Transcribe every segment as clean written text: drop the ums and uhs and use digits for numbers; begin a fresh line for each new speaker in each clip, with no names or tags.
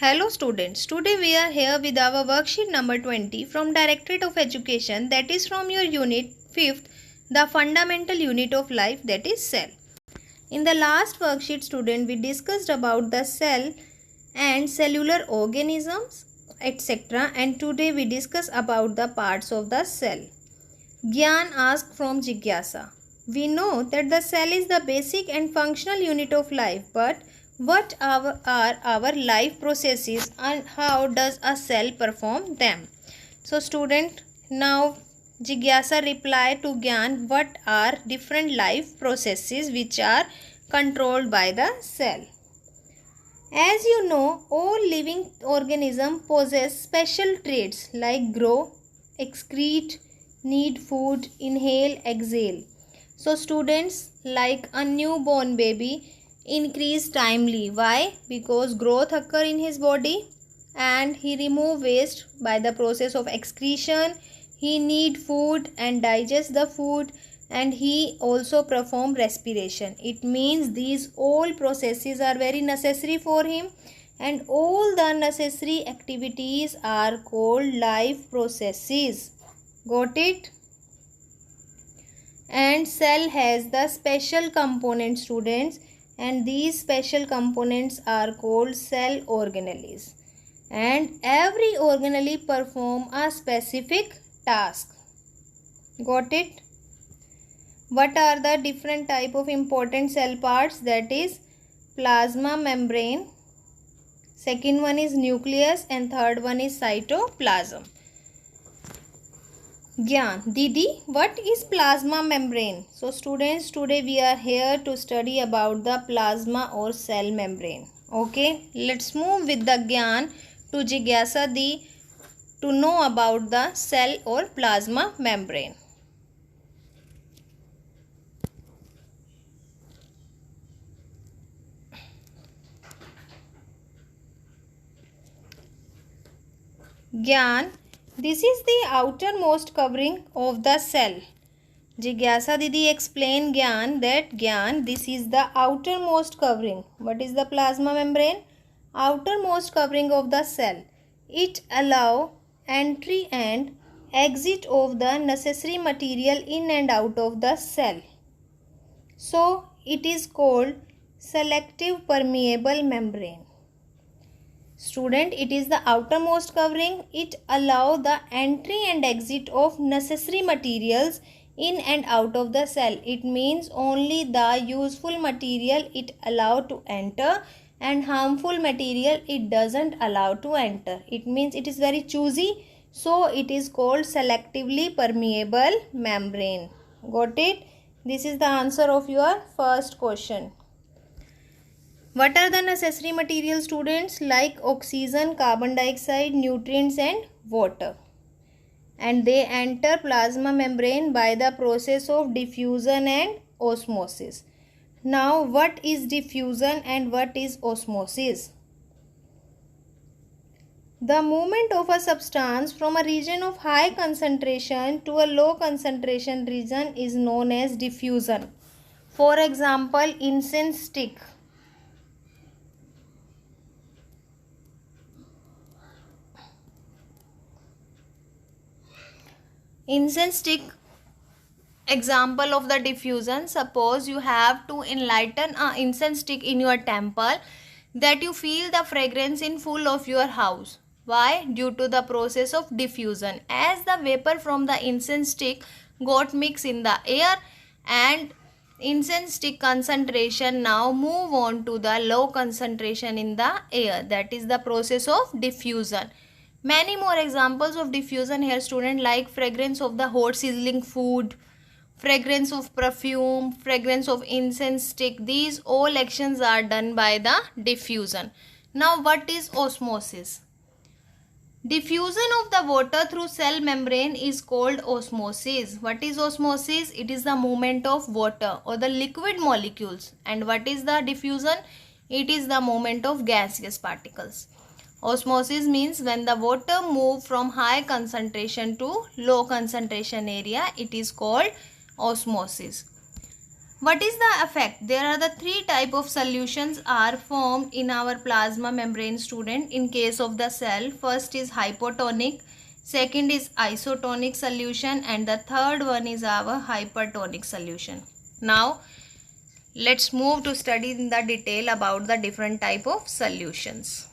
Hello students, today we are here with our worksheet number 20 from Directorate of Education, that is from your unit 5th, the fundamental unit of life, that is cell. In the last worksheet student, we discussed about the cell and cellular organisms etc. and today we discuss about the parts of the cell. Gyan asked from Jigyasa. We know that the cell is the basic and functional unit of life, but what are our life processes and how does a cell perform them? So student, now Jigyasa reply to Gyan, what are different life processes which are controlled by the cell? As you know, all living organisms possess special traits like grow, excrete, need food, inhale, exhale. So students, like a newborn baby increase timely. Why? Because growth occur in his body and he remove waste by the process of excretion. He need food and digest the food, and he also perform respiration. It means these all processes are very necessary for him, and all the necessary activities are called life processes. Got it? And cell has the special components students, and these special components are called cell organelles, and every organelle perform a specific task. Got it? What are the different type of important cell parts? That is plasma membrane, second one is nucleus, and third one is cytoplasm. Gyan, Didi, what is plasma membrane? So students, today we are here to study about the plasma or cell membrane. Okay, let's move with the Gyan to Jigyasa Di to know about the cell or plasma membrane. Gyan, this is the outermost covering of the cell. Jigyasa Didi explain Gyan that Gyan, this is the outermost covering. What is the plasma membrane? Outermost covering of the cell. It allow entry and exit of the necessary material in and out of the cell. So it is called selective permeable membrane. Student, it is the outermost covering. It allow the entry and exit of necessary materials in and out of the cell. It means only the useful material it allow to enter, and harmful material it doesn't allow to enter. It means it is very choosy, so it is called selectively permeable membrane. Got it? This is the answer of your first question. What are the necessary materials students? Like oxygen, carbon dioxide, nutrients and water. And they enter plasma membrane by the process of diffusion and osmosis. Now what is diffusion and what is osmosis? The movement of a substance from a region of high concentration to a low concentration region is known as diffusion. For example, incense stick. Incense stick example of the diffusion. Suppose you have to enlighten an incense stick in your temple, that you feel the fragrance in full of your house. Why? Due to the process of diffusion. As the vapor from the incense stick got mixed in the air, and incense stick concentration now move on to the low concentration in the air. That is the process of diffusion. Many more examples of diffusion here student, like fragrance of the hot sizzling food, fragrance of perfume, fragrance of incense stick. These all actions are done by the diffusion. Now what is osmosis? Diffusion of the water through cell membrane is called osmosis. What is osmosis? It is the movement of water or the liquid molecules. And what is the diffusion? It is the movement of gaseous particles. Osmosis means when the water move from high concentration to low concentration area, it is called osmosis. What is the effect? There are the three type of solutions are formed in our plasma membrane, student, in case of the cell. First is hypotonic, second is isotonic solution, and the third one is our hypertonic solution. Now let's move to study in the detail about the different type of solutions.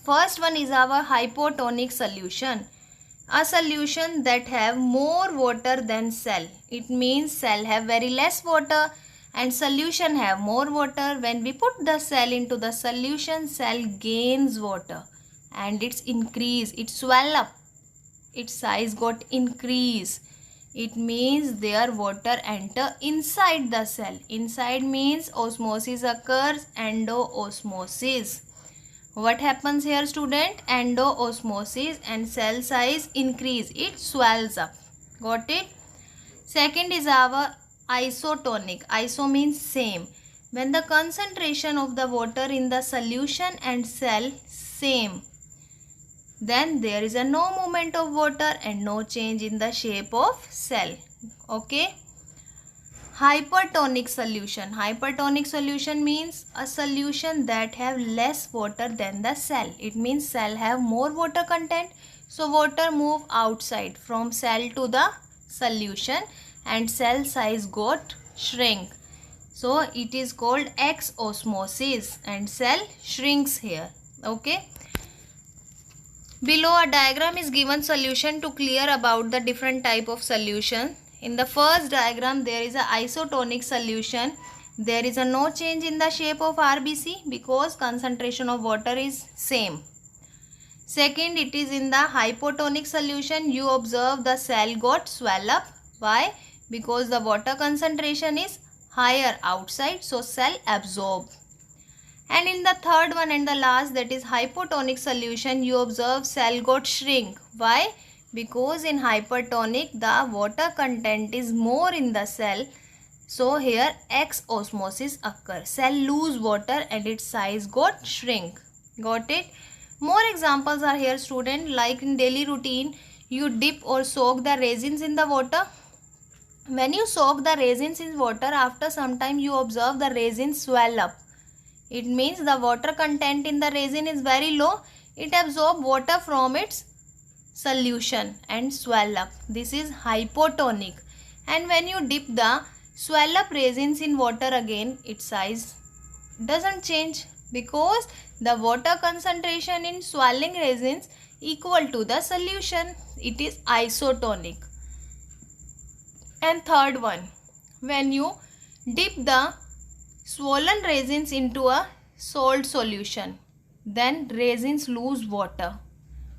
First one is our hypotonic solution. A solution that have more water than cell. It means cell have very less water and solution have more water. When we put the cell into the solution, cell gains water and it's increase, it swell up, its size got increase. It means their water enter inside the cell. Inside means osmosis occurs, endoosmosis. What happens here, student? Endoosmosis, and cell size increase, it swells up. Got it? Second is our isotonic. Iso means same. When the concentration of the water in the solution and cell same, then there is a no movement of water and no change in the shape of cell. Okay? Hypertonic solution. Hypertonic solution means a solution that have less water than the cell. It means cell have more water content. So water move outside from cell to the solution and cell size got shrink. So it is called exosmosis and cell shrinks here. Okay. Below a diagram is given solution to clear about the different type of solution. In the first diagram, there is a isotonic solution. There is a no change in the shape of RBC because concentration of water is same. Second, it is in the hypotonic solution. You observe the cell got swell up. Why? Because the water concentration is higher outside, so cell absorb. And in the third one and the last, that is hypotonic solution, you observe cell got shrink. Why? Because in hypertonic the water content is more in the cell, so here exosmosis occurs. Cell lose water and its size got shrink. Got it? More examples are here, student. Like in daily routine, you dip or soak the resins in the water. When you soak the resins in water, after some time you observe the resins swell up. It means the water content in the resin is very low. It absorbs water from its solution and swell up. This is hypotonic. And when you dip the swell up resins in water again, its size doesn't change because the water concentration in swelling resins equal to the solution. It is isotonic. And third one, when you dip the swollen resins into a salt solution, then resins lose water.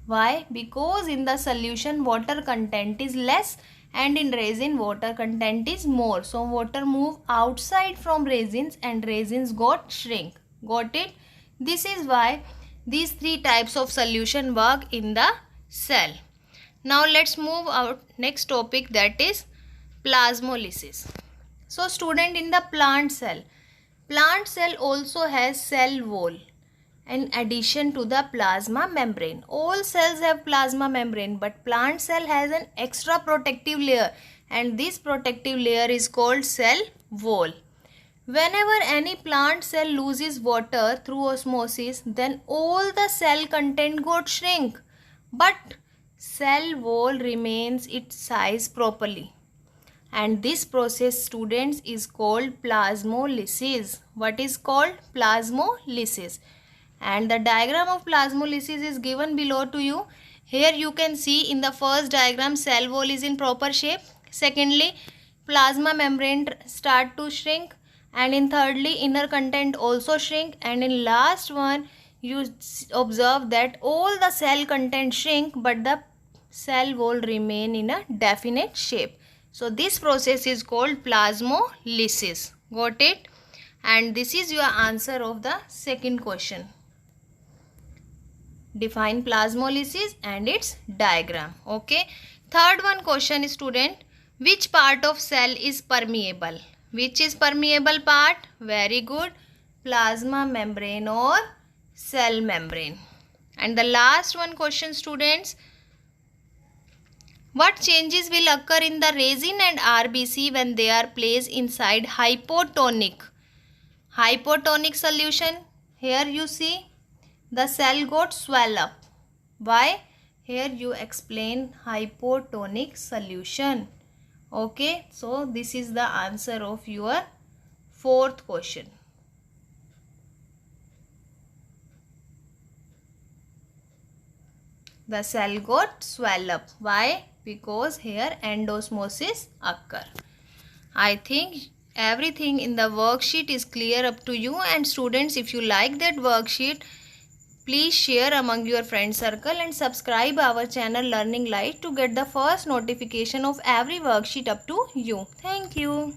Why? Because in the solution water content is less and in resin water content is more. So water move outside from resins and resins got shrink. Got it? This is why these three types of solution work in the cell. Now let's move out next topic, that is plasmolysis. So student, in the plant cell also has cell wall in addition to the plasma membrane. All cells have plasma membrane, but plant cell has an extra protective layer, and this protective layer is called cell wall. Whenever any plant cell loses water through osmosis, then all the cell content got shrink, but cell wall remains its size properly. And this process, students, is called plasmolysis. What is called? Plasmolysis. And the diagram of plasmolysis is given below to you. Here you can see in the first diagram cell wall is in proper shape. Secondly, plasma membrane start to shrink. And in thirdly, inner content also shrink. And in last one, you observe that all the cell content shrink, but the cell wall remain in a definite shape. So this process is called plasmolysis. Got it? And this is your answer of the second question. Define plasmolysis and its diagram. Okay. Third one question, student. Which part of cell is permeable? Which is permeable part? Very good. Plasma membrane or cell membrane. And the last one question, students. What changes will occur in the resin and RBC when they are placed inside hypotonic? Hypotonic solution. Here you see the cell got swell up. Why? Here you explain hypotonic solution. Okay, so this is the answer of your fourth question. The cell got swell up. Why? Because here endosmosis occur. I think everything in the worksheet is clear up to you, and students, if you like that worksheet, please share among your friend circle and subscribe our channel Learning Light to get the first notification of every worksheet up to you. Thank you.